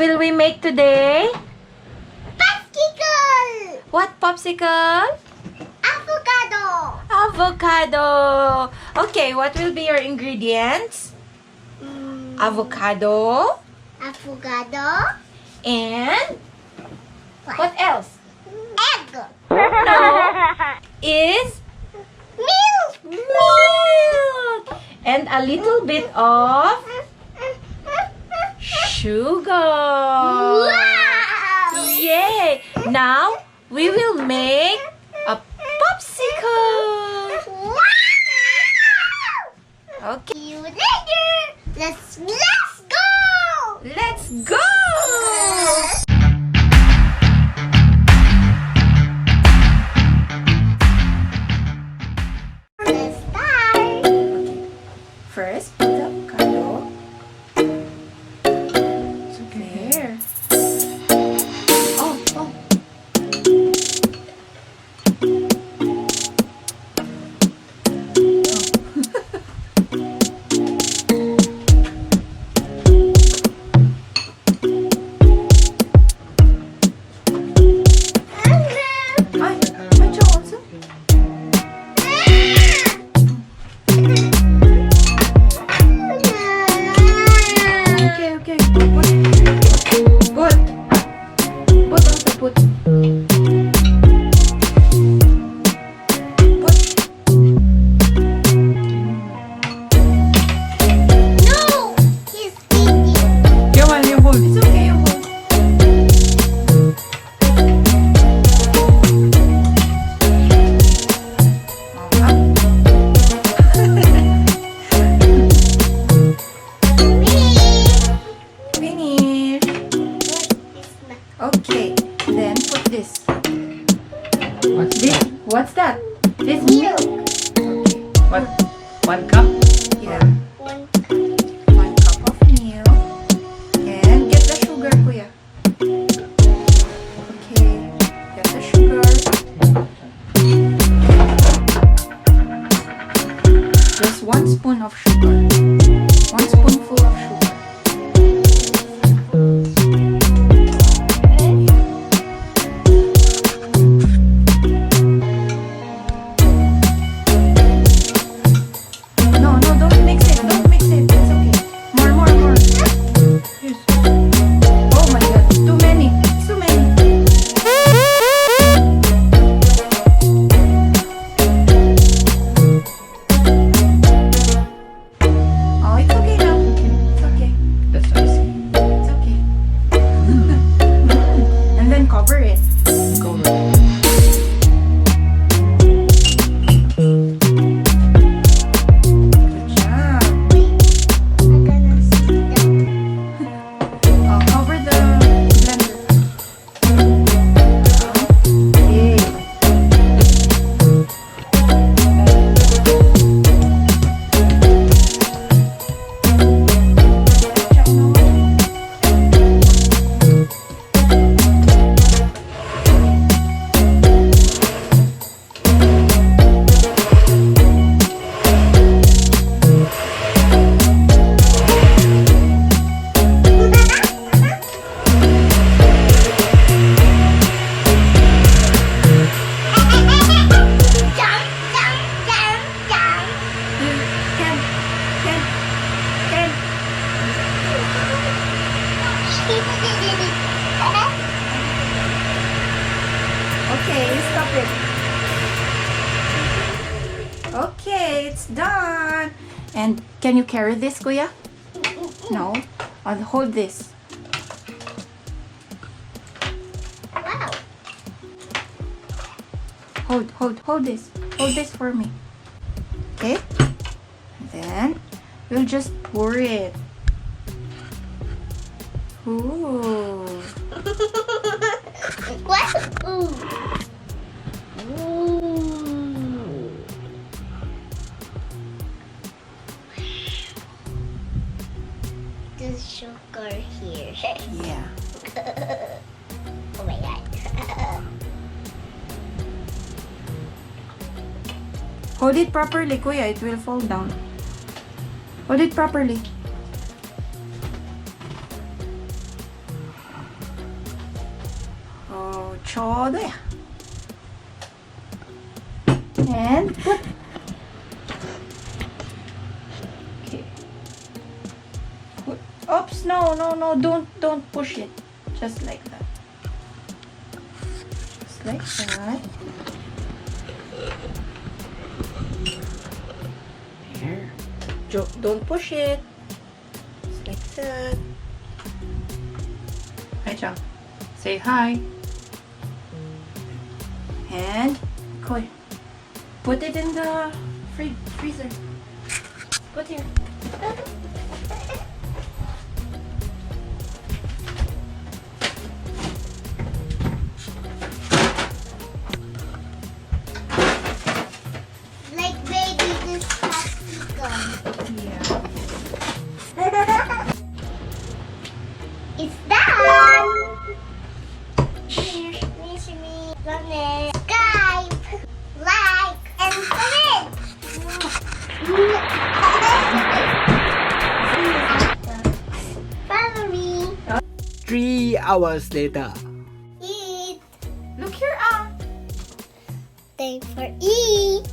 will we make today? Popsicle! What popsicle? Avocado! Avocado. Okay, what will be your ingredients? Avocado. Avocado. And what else? Egg. No. Is Milk. milk. And a little bit of sugar. Wow! Yay! Now we will make a popsicle. Wow! Okay, See you later. Let's go. let's go. Let's start. First, put the avocado. So there. Oh, oh. Ay, may chocolate. Okay, okay. Put. Put. Put also, put. Put. No! He's eating. Come on, you hold. It's okay, you hold. Finish. Okay, then put this. What's this? What's that? This milk. Okay. What? 1 cup? Yeah. 1 cup of milk. And get the sugar, kuya. Okay. Get the sugar. Just 1 spoon of sugar. 1 spoonful of sugar. No, no, don't mix it. Don't mix it. It's okay. More, more, more. Yes. Oh my God, it's too many. It's too many. Oh, it's okay now. It's okay. That's icy. It's okay. And then cover it. Cover. Good job. I'm gonna see Cover the blender. Okay. Ken, Ken, Ken. Okay, stop it. Okay, it's done. And can you carry this, Kuya? No. I'll hold this. Wow. Hold this. Hold this for me. Okay? Then we'll just pour it. Ooh. What? Ooh. Ooh. There's sugar here. Yeah. Oh my God. Hold it properly, Kuya. It will fall down. Hold it properly. ちょうどや。And put. Okay. Put. Oops, no, don't push it. Just like that. Just like that. There. Don't push it. Just like that. Hi, Chang. Say hi. And Koi, put it in the freezer. Put here. Like baby, this popsicle. Yeah. It's done. Wish me subscribe, like, and comment. Follow me. 3 hours later. Eat. Look here, Time for eat.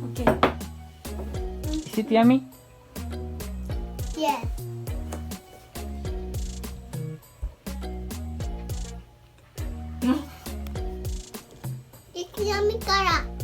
Okay. Is it yummy? Yes. It's yummy から。